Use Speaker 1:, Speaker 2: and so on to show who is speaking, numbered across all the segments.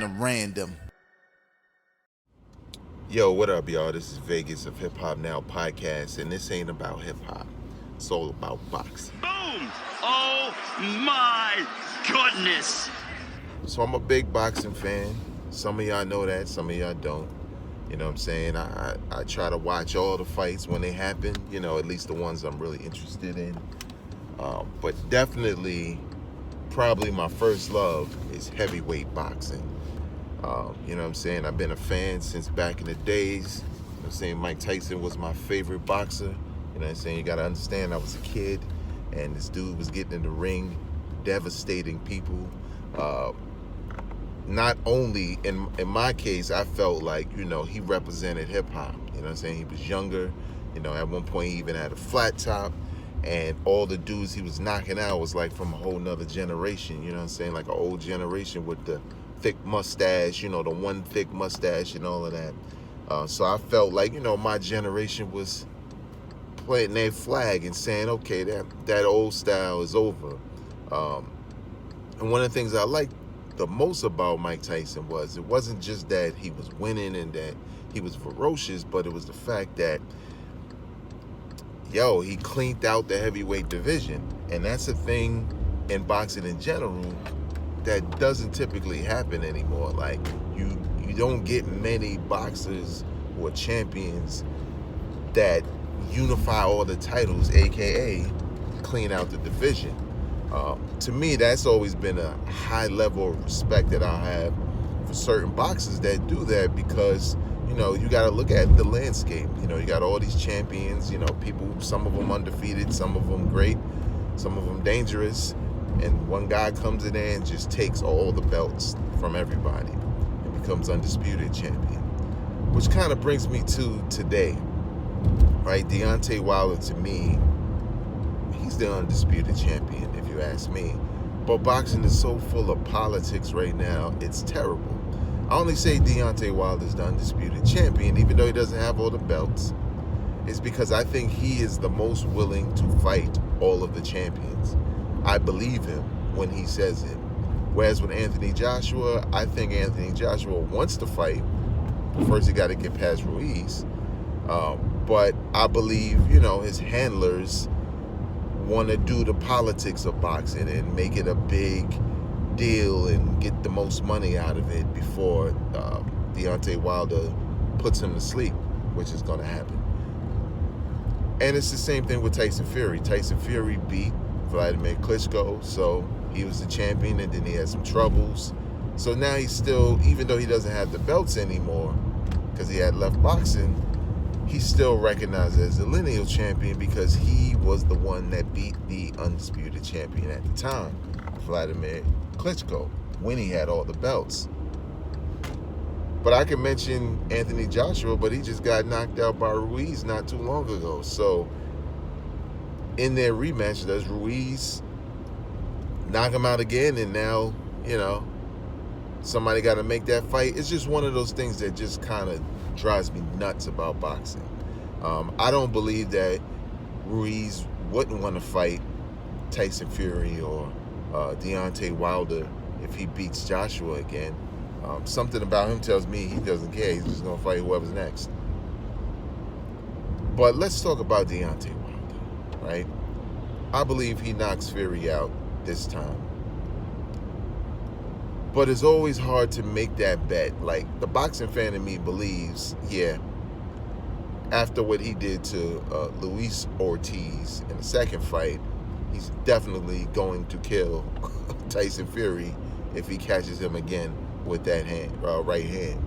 Speaker 1: on the random.
Speaker 2: Yo, what up, y'all? This is Vegas of Hip Hop Now Podcast, and this ain't about hip hop. It's all about boxing.
Speaker 3: Boom! Oh my goodness!
Speaker 2: So I'm a big boxing fan. Some of y'all know that, some of y'all don't. You know what I'm saying? I try to watch all the fights when they happen, you know, at least the ones I'm really interested in. But definitely, probably my first love is heavyweight boxing. You know what I'm saying? I've been a fan since back in the days. You know what I'm saying? Mike Tyson was my favorite boxer. You know what I'm saying? You got to understand, I was a kid, and this dude was getting in the ring, devastating people. Not only, in my case, I felt like, you know, he represented hip-hop. You know what I'm saying? He was younger. You know, at one point, he even had a flat top. And all the dudes he was knocking out was like from a whole nother generation. You know what I'm saying? Like an old generation with the thick mustache, you know, the one thick mustache and all of that. So I felt like, you know, my generation was planting their flag and saying, okay, that old style is over. And one of the things I liked the most about Mike Tyson was it wasn't just that he was winning and that he was ferocious, but it was the fact that, he cleaned out the heavyweight division. And that's a thing in boxing in general that doesn't typically happen anymore. Like, you don't get many boxers or champions that unify all the titles, aka clean out the division. To me, that's always been a high level of respect that I have for certain boxers that do that, because, you know, you got to look at the landscape. You know, you got all these champions, you know, people, some of them undefeated, some of them great, some of them dangerous. And one guy comes in there and just takes all the belts from everybody and becomes undisputed champion. Which kind of brings me to today, right? Deontay Wilder, to me, he's the undisputed champion, if you ask me. But boxing is so full of politics right now, it's terrible. I only say Deontay Wilder's the undisputed champion, even though he doesn't have all the belts. It's because I think he is the most willing to fight all of the champions. I believe him when he says it. Whereas with Anthony Joshua, I think Anthony Joshua wants to fight. First, he got to get past Ruiz. But I believe, you know, his handlers want to do the politics of boxing and make it a big deal and get the most money out of it before Deontay Wilder puts him to sleep, which is going to happen. And it's the same thing with Tyson Fury. Tyson Fury beat Vladimir Klitschko, so he was the champion, and then he had some troubles. So now he's still, even though he doesn't have the belts anymore because he had left boxing, he's still recognized as the lineal champion because he was the one that beat the undisputed champion at the time, Vladimir Klitschko, when he had all the belts. But I can mention Anthony Joshua, but he just got knocked out by Ruiz not too long ago. So in their rematch, does Ruiz knock him out again? And now, you know, somebody got to make that fight. It's just one of those things that just kind of drives me nuts about boxing. I don't believe that Ruiz wouldn't want to fight Tyson Fury or Deontay Wilder if he beats Joshua again. Something about him tells me he doesn't care. He's just going to fight whoever's next. But let's talk about Deontay Wilder, right? I believe he knocks Fury out this time. But it's always hard to make that bet. Like, the boxing fan in me believes, after what he did to Luis Ortiz in the second fight, he's definitely going to kill Tyson Fury if he catches him again with that right hand.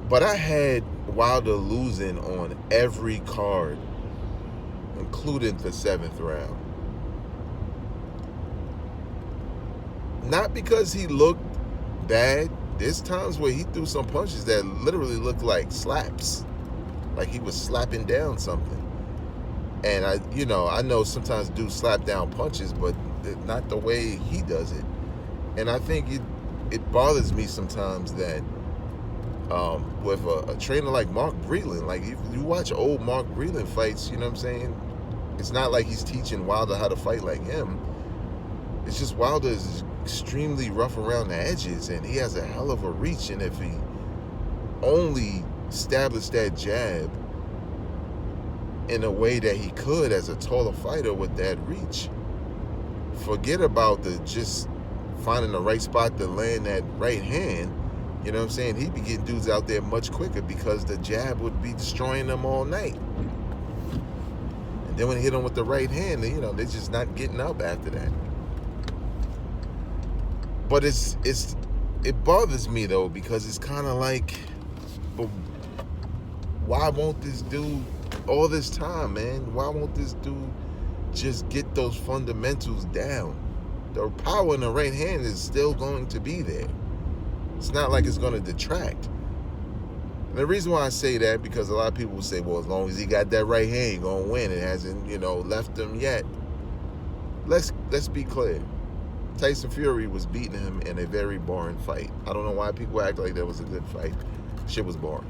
Speaker 2: But I had Wilder losing on every card, including the 7th round. Not because he looked bad. There's times where he threw some punches that literally looked like slaps, like he was slapping down something. And I know sometimes dudes slap down punches, but not the way he does it. And I think it bothers me sometimes that with a trainer like Mark Breland, like if you watch old Mark Breland fights, you know what I'm saying? It's not like he's teaching Wilder how to fight like him. It's just Wilder is extremely rough around the edges, and he has a hell of a reach. And if he only established that jab in a way that he could as a taller fighter with that reach, forget about the just finding the right spot to land that right hand. You know what I'm saying? He'd be getting dudes out there much quicker because the jab would be destroying them all night. And then when he hit them with the right hand, they're just not getting up after that. But it bothers me though, because it's kind of like, but why won't this dude all this time, man? Why won't this dude just get those fundamentals down? The power in the right hand is still going to be there. It's not like it's going to detract. And the reason why I say that, because a lot of people will say, well, as long as he got that right hand, he's going to win. It hasn't, left him yet. Let's be clear. Tyson Fury was beating him in a very boring fight. I don't know why people act like that was a good fight. Shit was boring.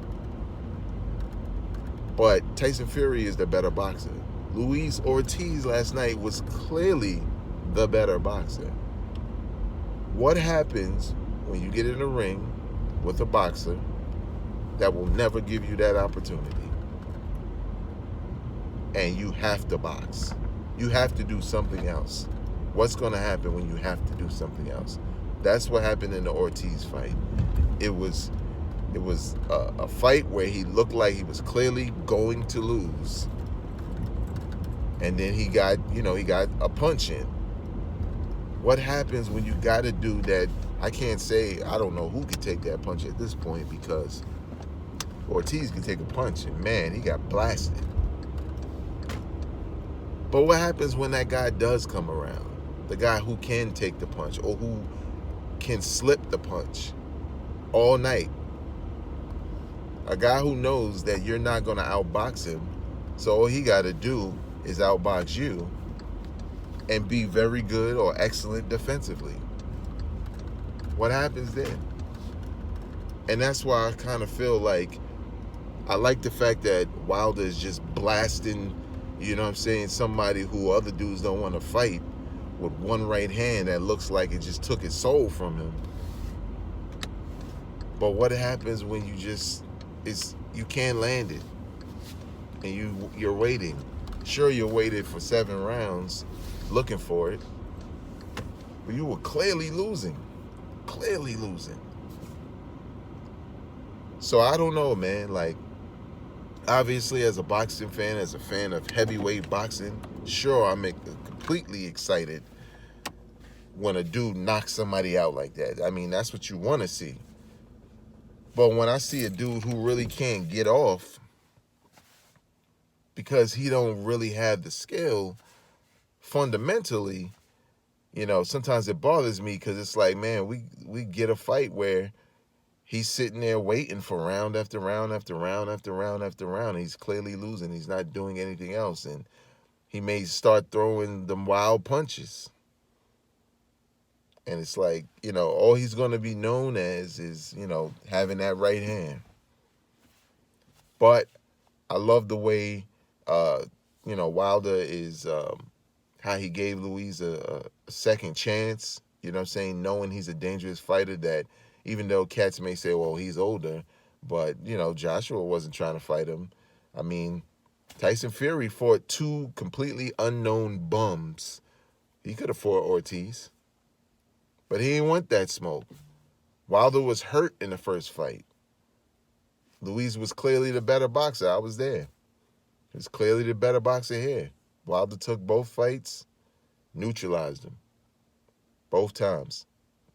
Speaker 2: But Tyson Fury is the better boxer. Luis Ortiz last night was clearly the better boxer. What happens when you get in a ring with a boxer that will never give you that opportunity? And you have to box. You have to do something else. What's going to happen when you have to do something else? That's what happened in the Ortiz fight. It was a fight where he looked like he was clearly going to lose. And then he got a punch in. What happens when you got to do that? I can't say, I don't know who could take that punch at this point, because Ortiz can take a punch, and man, he got blasted. But what happens when that guy does come around? The guy who can take the punch, or who can slip the punch all night. A guy who knows that you're not going to outbox him, so all he got to do is outbox you and be very good or excellent defensively. What happens then? And that's why I kind of feel like I like the fact that Wilder is just blasting, somebody who other dudes don't want to fight with one right hand that looks like it just took his soul from him. But what happens when you can't land it and you're waiting? Sure, you waited for 7 rounds looking for it, but you were clearly losing. So I don't know, man. Like, obviously, as a boxing fan, as a fan of heavyweight boxing, sure, I'm completely excited when a dude knocks somebody out like that. I mean, that's what you want to see. But when I see a dude who really can't get off because he don't really have the skill, fundamentally, sometimes it bothers me, because it's like, man, we get a fight where he's sitting there waiting for round after round after round after round after round. He's clearly losing. He's not doing anything else. And he may start throwing them wild punches. And it's like, all he's going to be known as is, having that right hand. But I love the way, Wilder is, how he gave Luis a second chance, knowing he's a dangerous fighter, that even though cats may say, well, he's older, but, Joshua wasn't trying to fight him. I mean, Tyson Fury fought 2 completely unknown bums. He could have fought Ortiz, but he didn't want that smoke. Wilder was hurt in the first fight. Luis was clearly the better boxer. I was there. He was clearly the better boxer here. Wilder took both fights, neutralized him both times.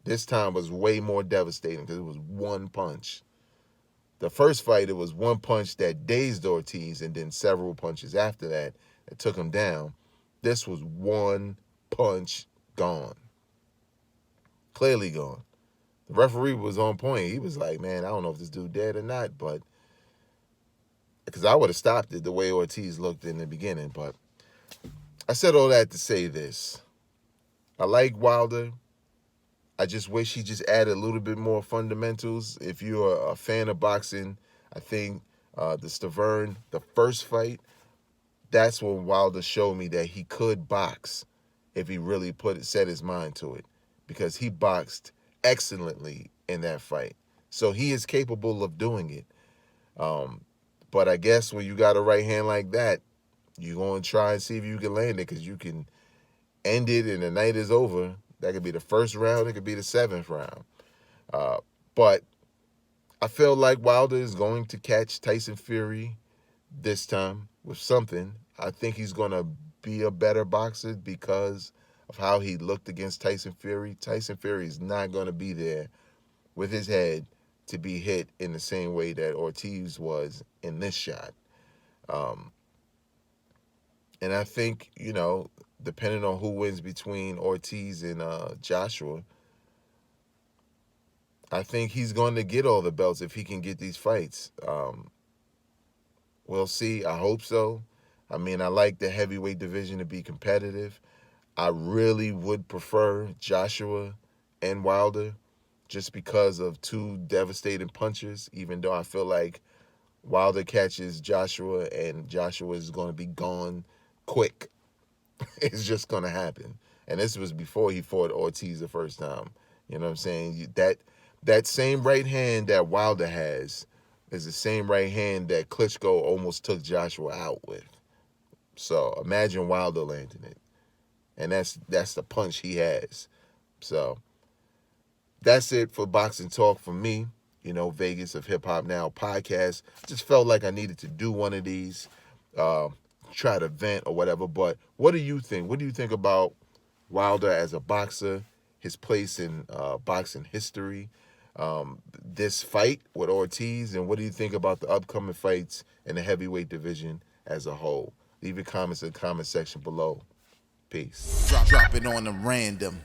Speaker 2: This time was way more devastating because it was one punch. The first fight, it was one punch that dazed Ortiz, and then several punches after that took him down. This was one punch, gone. Clearly gone. The referee was on point. He was like, man, I don't know if this dude dead or not, but because I would have stopped it the way Ortiz looked in the beginning. But I said all that to say this. I like Wilder. I just wish he just added a little bit more fundamentals. If you're a fan of boxing, I think the the first fight, that's when Wilder showed me that he could box. if he really set his mind to it, because he boxed excellently in that fight. So he is capable of doing it. But I guess when you got a right hand like that, you're going to try and see if you can land it, because you can end it and the night is over. That could be the first round. It could be the 7th round. But I feel like Wilder is going to catch Tyson Fury this time with something. I think he's going to be a better boxer because of how he looked against Tyson Fury. Tyson Fury is not going to be there with his head to be hit in the same way that Ortiz was in this shot. And I think, depending on who wins between Ortiz and Joshua, I think he's going to get all the belts if he can get these fights. We'll see. I hope so. I mean, I like the heavyweight division to be competitive. I really would prefer Joshua and Wilder just because of two devastating punches, even though I feel like Wilder catches Joshua and Joshua is going to be gone quick. It's just going to happen. And this was before he fought Ortiz the first time. You know what I'm saying? That same right hand that Wilder has is the same right hand that Klitschko almost took Joshua out with. So imagine Wilder landing it. And that's the punch he has. So that's it for Boxing Talk from me. Vegas of Hip Hop Now podcast. Just felt like I needed to do one of these, try to vent or whatever. But what do you think? What do you think about Wilder as a boxer, his place in boxing history, this fight with Ortiz, and what do you think about the upcoming fights in the heavyweight division as a whole? Leave your comments in the comment section below. Peace.
Speaker 1: Drop it on the random.